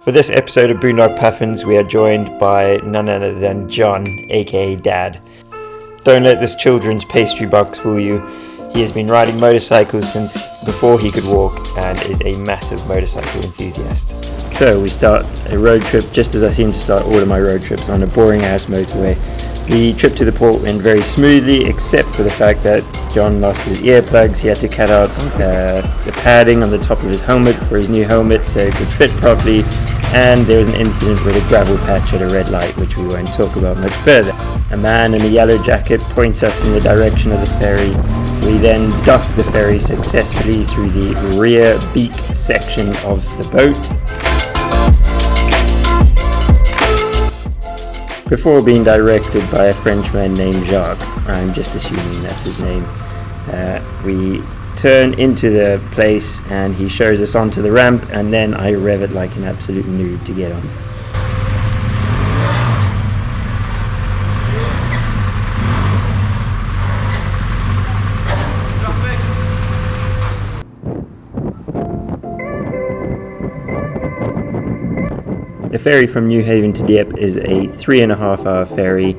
For this episode of Boondock Puffins, we are joined by none other than John, aka Dad. Don't let this children's pastry box fool you. He has been riding motorcycles since before he could walk and is a massive motorcycle enthusiast. So we start a road trip just as I seem to start all of my road trips, on a boring ass motorway. The trip to the port went very smoothly, except for the fact that John lost his earplugs. He had to cut out the padding on the top of his helmet for his new helmet so it could fit properly, and there was an incident with a gravel patch at a red light, which we won't talk about much further. A man in a yellow jacket points us in the direction of the ferry. We then dock the ferry successfully through the rear beak section of the boat. Before being directed by a Frenchman named Jacques, I'm just assuming that's his name, we turn into the place and he shows us onto the ramp, and then I rev it like an absolute noob to get on. The ferry from New Haven to Dieppe is a 3.5 hour ferry,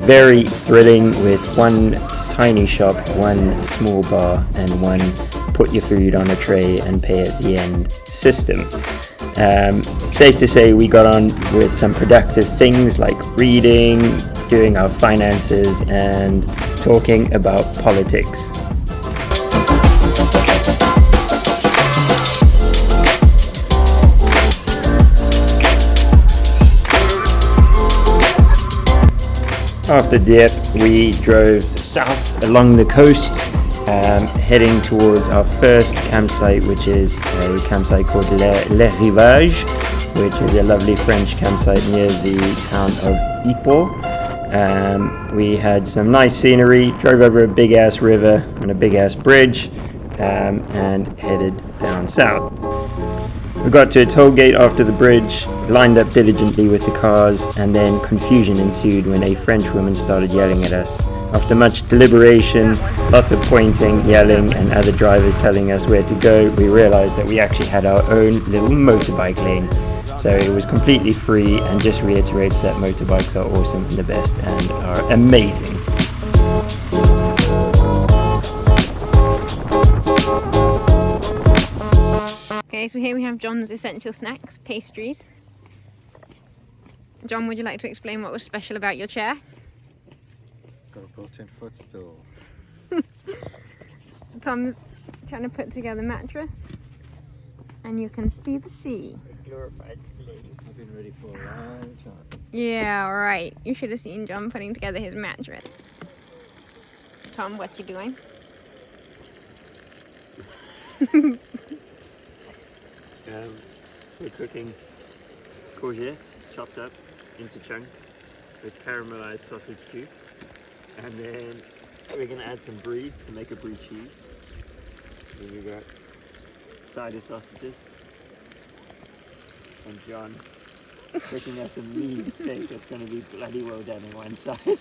very thrilling, with one tiny shop, one small bar, and one put your food on a tray and pay at the end system. Safe to say we got on with some productive things like reading, doing our finances, and talking about politics. After Dieppe, we drove south along the coast, heading towards our first campsite, which is a campsite called Rivage, which is a lovely French campsite near the town of Dieppe. We had some nice scenery, drove over a big-ass river on a big-ass bridge, and headed down south. We got to a toll gate after the bridge, lined up diligently with the cars, and then confusion ensued when a French woman started yelling at us. After much deliberation, lots of pointing, yelling, and other drivers telling us where to go, we realized that we actually had our own little motorbike lane. So it was completely free and just reiterates that motorbikes are awesome and the best and are amazing. Okay, so here we have John's essential snacks, pastries. John, would you like to explain what was special about your chair? Got a built-in footstool. Tom's trying to put together mattress, and you can see the sea. A glorified slave. I've been ready for a long time. Yeah, right. You should have seen John putting together his mattress. Tom, what you doing? We're cooking courgette chopped up into chunks with caramelized sausage juice, and then we're going to add some brie to make a brie cheese. Then we got cider sausages, and John cooking us a mean steak that's going to be bloody well done on one side. It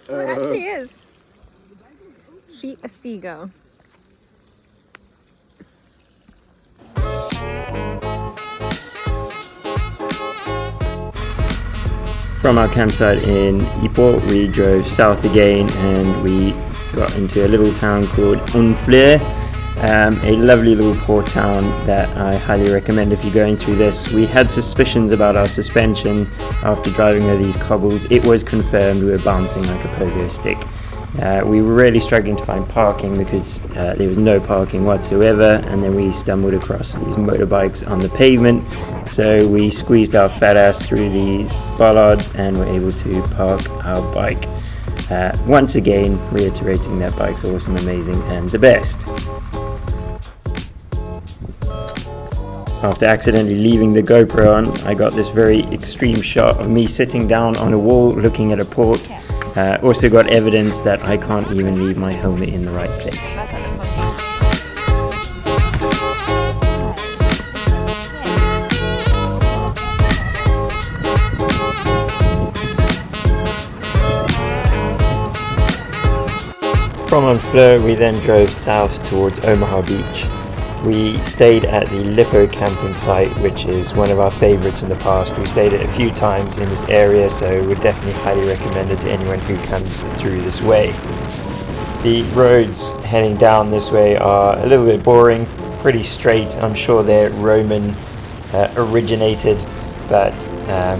actually is. Sheep a seagull. From our campsite in Dieppe, we drove south again and we got into a little town called Honfleur, a lovely little port town that I highly recommend if you're going through this. We had suspicions about our suspension after driving over these cobbles. It was confirmed we were bouncing like a pogo stick. We were really struggling to find parking because there was no parking whatsoever, and then we stumbled across these motorbikes on the pavement, so we squeezed our fat ass through these bollards and were able to park our bike. Once again, reiterating that bike's awesome, amazing, and the best. After accidentally leaving the GoPro on, I got this very extreme shot of me sitting down on a wall looking at a port. Also got evidence that I can't even leave my helmet in the right place. From Honfleur, we then drove south towards Omaha Beach. We stayed at the Lippo camping site, which is one of our favourites in the past. We stayed it a few times in this area, so would definitely highly recommend it to anyone who comes through this way. The roads heading down this way are a little bit boring, pretty straight. I'm sure they're Roman originated, but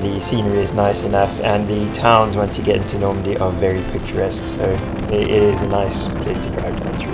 the scenery is nice enough, and the towns once you get into Normandy are very picturesque, so it is a nice place to drive down through.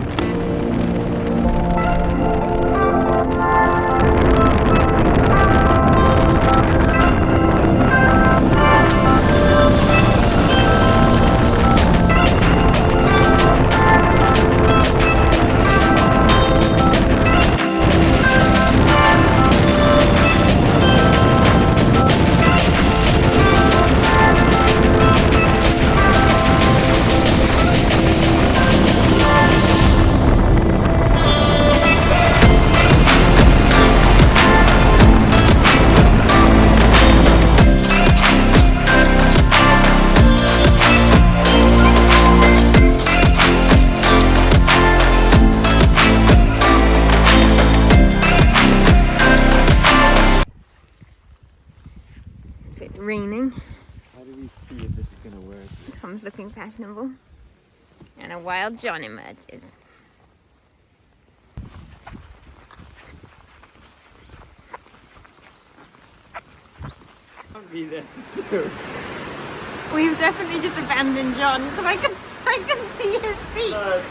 It's raining. How do we see if this is going to work? Tom's looking fashionable. And a wild John emerges. Can't be there still. We've definitely just abandoned John because I can see his feet. No.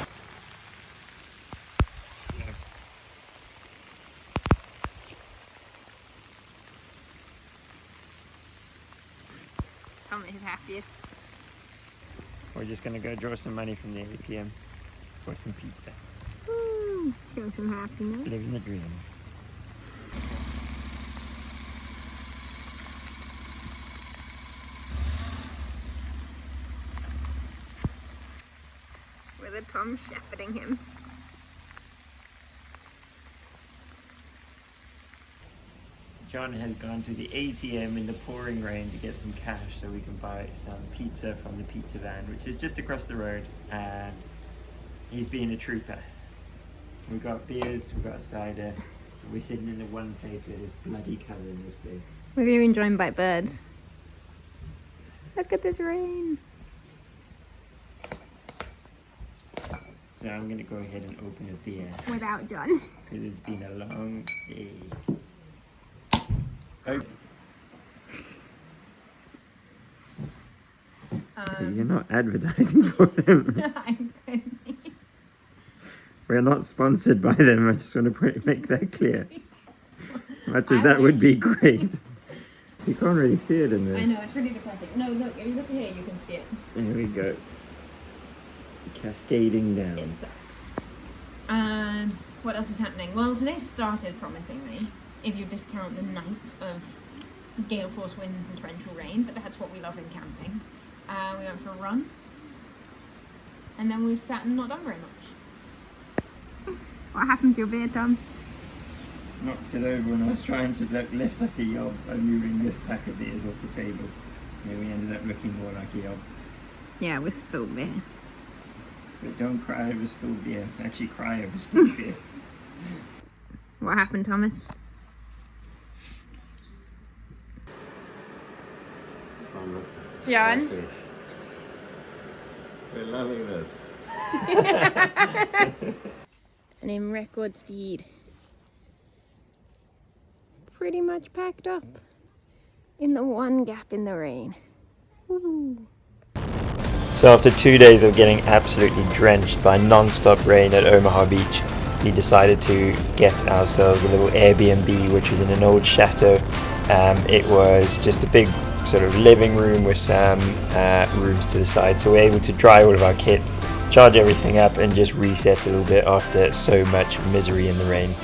Tom is happiest. We're just gonna go draw some money from the ATM for some pizza. Woo, show some happiness. Living the dream. With a Tom shepherding him. John has gone to the ATM in the pouring rain to get some cash so we can buy some pizza from the pizza van, which is just across the road, and he's being a trooper. We got beers, we got cider, and we're sitting in the one place where there's bloody colour in this place. We're being joined by birds. Look at this rain. So I'm going to go ahead and open a beer Without John. because it's been a long day. Oh. You're not advertising for them. I'm kidding. We're not sponsored by them. I just want to make that clear. Much as that would be great. You can't really see it in there. I know, it's really depressing. No, look, if you look here, you can see it. There we go. Cascading down. It sucks. And what else is happening? Well, today started promisingly, if you discount the night of gale force winds and torrential rain, but that's what we love in camping. We went for a run, and then we've sat and not done very much. What happened to your beer, Tom? Knocked it over when I was trying to look less like a yob by moving this pack of beers off the table. Yeah, we ended up looking more like a yob. Yeah, we spilled beer. But don't cry over spilled beer. Actually cry over spilled beer. What happened, Thomas? John? We're loving this. And in record speed. Pretty much packed up in the one gap in the rain. Woo. So after 2 days of getting absolutely drenched by non-stop rain at Omaha Beach, we decided to get ourselves a little Airbnb, which was in an old chateau. It was just a big sort of living room with some rooms to the side, so we're able to dry all of our kit, charge everything up, and just reset a little bit after so much misery in the rain.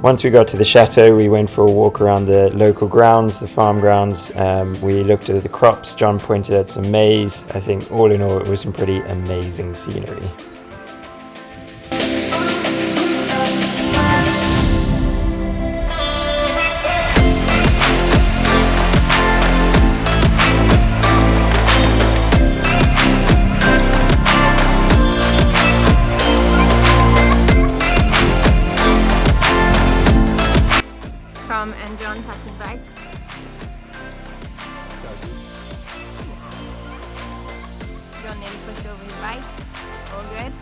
Once we got to the chateau, we went for a walk around the local grounds, the farm grounds. We looked at the crops. John pointed at some maize. I think all in all, it was some pretty amazing scenery. Tom and John packing bags. John nearly pushed over his bike. All good.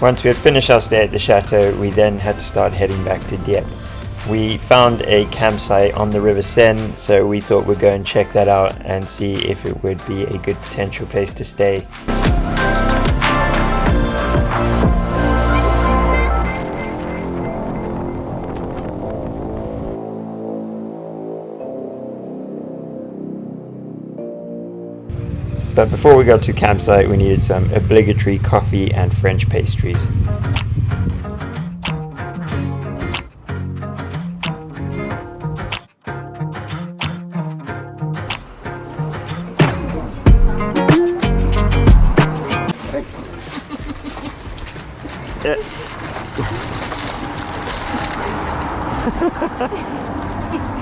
Once we had finished our stay at the chateau, we then had to start heading back to Dieppe. We found a campsite on the River Seine, so we thought we'd go and check that out and see if it would be a good potential place to stay. But before we got to the campsite, we needed some obligatory coffee and French pastries. He's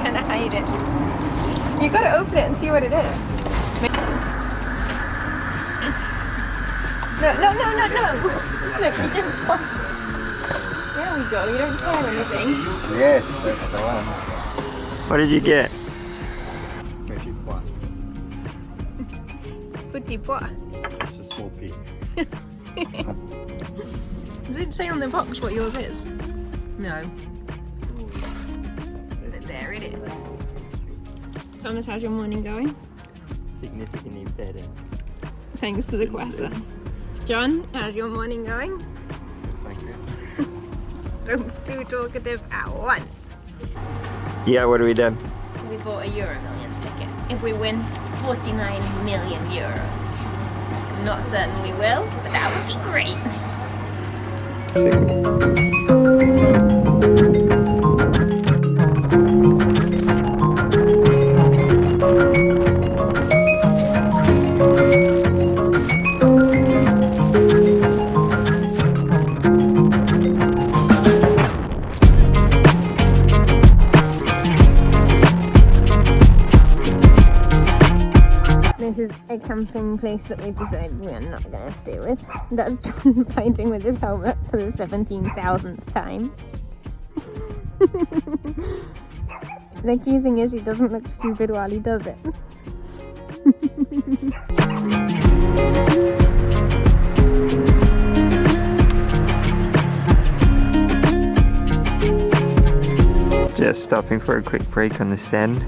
gonna hide it. You gotta open it and see what it is. No. Look, you just... There we go, you don't care anything. Yes, that's the one. What did you get? Maybe one. Petit pois. It's a small pea. Does it say on the box what yours is? No. There it is. Thomas, how's your morning going? Significantly better. Thanks to the croissant. John, how's your morning going? Thank you. Don't too talkative at once. Yeah, what have we done? We bought a Euro Millions ticket. If we win 49 million euros. I'm not certain we will, but that would be great. This is a camping place that we've decided we are not going to stay with. That's John fighting with his helmet for the 17,000th time. The key thing is he doesn't look stupid while he does it. Just stopping for a quick break on the Seine.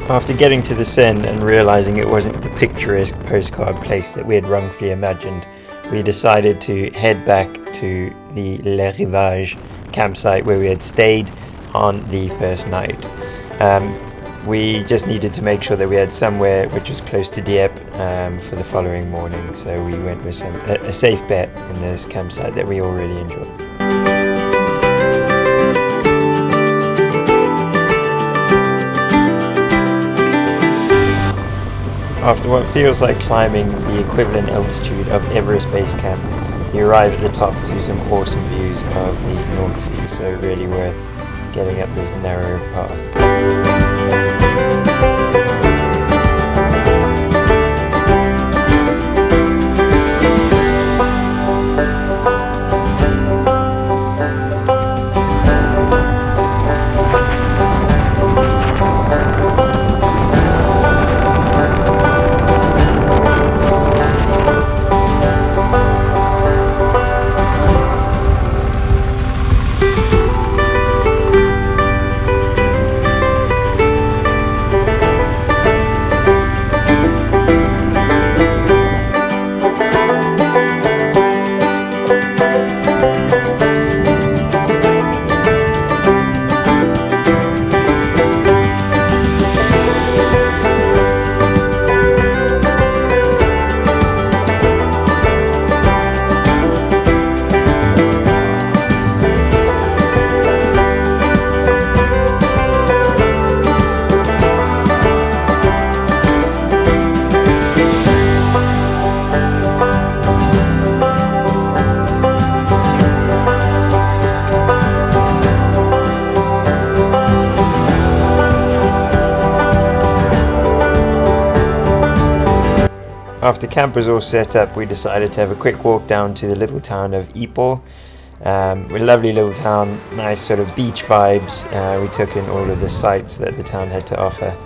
After getting to the Seine and realizing it wasn't the picturesque postcard place that we had wrongfully imagined, we decided to head back to the Rivage campsite where we had stayed on the first night. We just needed to make sure that we had somewhere which was close to Dieppe for the following morning, so we went with a safe bet in this campsite that we all really enjoyed. After what feels like climbing the equivalent altitude of Everest Base Camp, you arrive at the top to some awesome views of the North Sea, so really worth getting up this narrow path. After camp was all set up, we decided to have a quick walk down to the little town of Dieppe. A lovely little town, nice sort of beach vibes. We took in all of the sights that the town had to offer.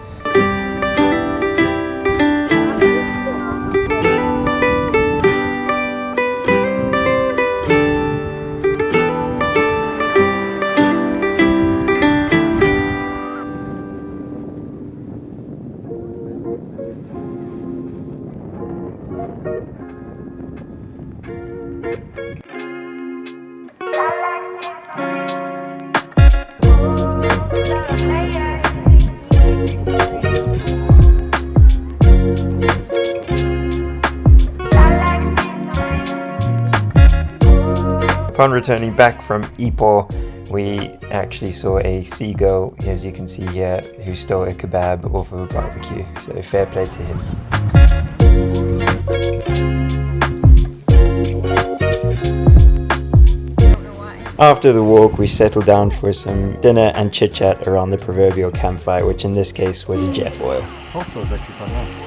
Upon returning back from Dieppe, we actually saw a seagull, as you can see here, who stole a kebab off of a barbecue, so fair play to him. After the walk, we settled down for some dinner and chit-chat around the proverbial campfire, which in this case was a jet boil. Honfleur is actually quite nice.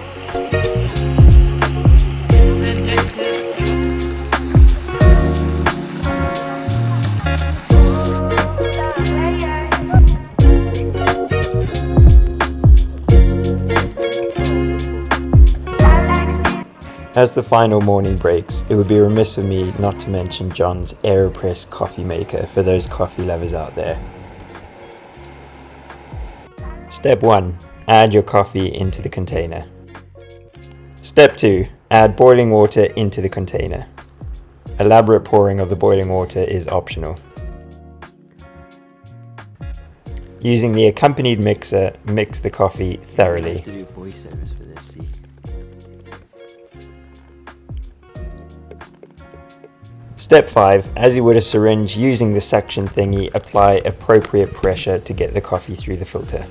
As the final morning breaks, it would be remiss of me not to mention John's AeroPress coffee maker for those coffee lovers out there. Step 1. Add your coffee into the container. Step 2. Add boiling water into the container. Elaborate pouring of the boiling water is optional. Using the accompanied mixer, mix the coffee thoroughly. I have to do voiceovers for this, see? Step 5. As you would a syringe, using the suction thingy, apply appropriate pressure to get the coffee through the filter.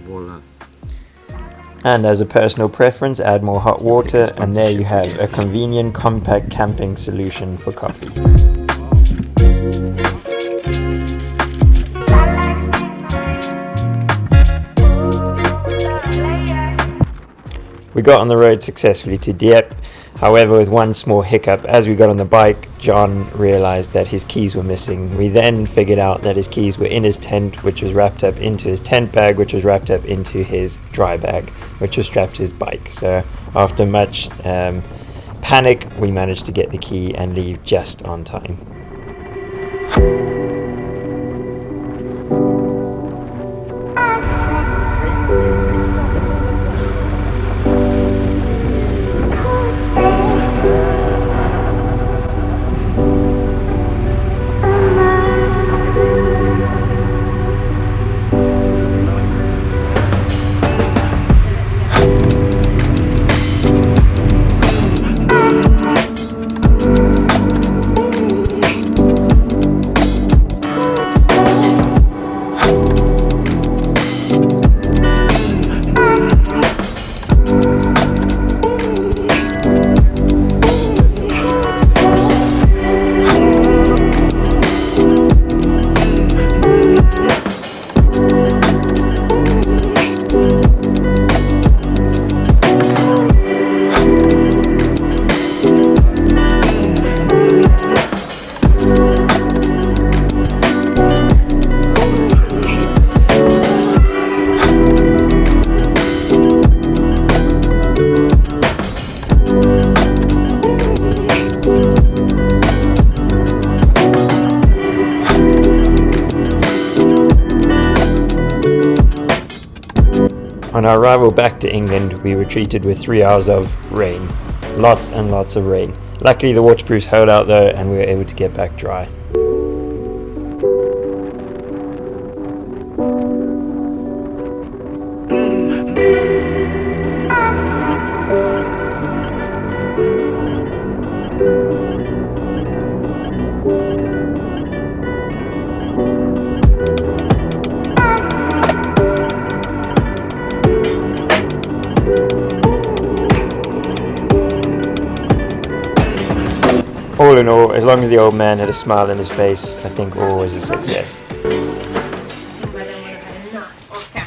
Voila. And as a personal preference, add more hot water, and there you have a convenient, compact camping solution for coffee. We got on the road successfully to Dieppe. However, with one small hiccup, as we got on the bike, John realized that his keys were missing. We then figured out that his keys were in his tent, which was wrapped up into his tent bag, which was wrapped up into his dry bag, which was strapped to his bike. So after much panic, we managed to get the key and leave just on time. On our arrival back to England, we were treated with 3 hours of rain. Lots and lots of rain. Luckily the waterproofs held out though, and we were able to get back dry. All in all, as long as the old man had a smile on his face, I think all was a success.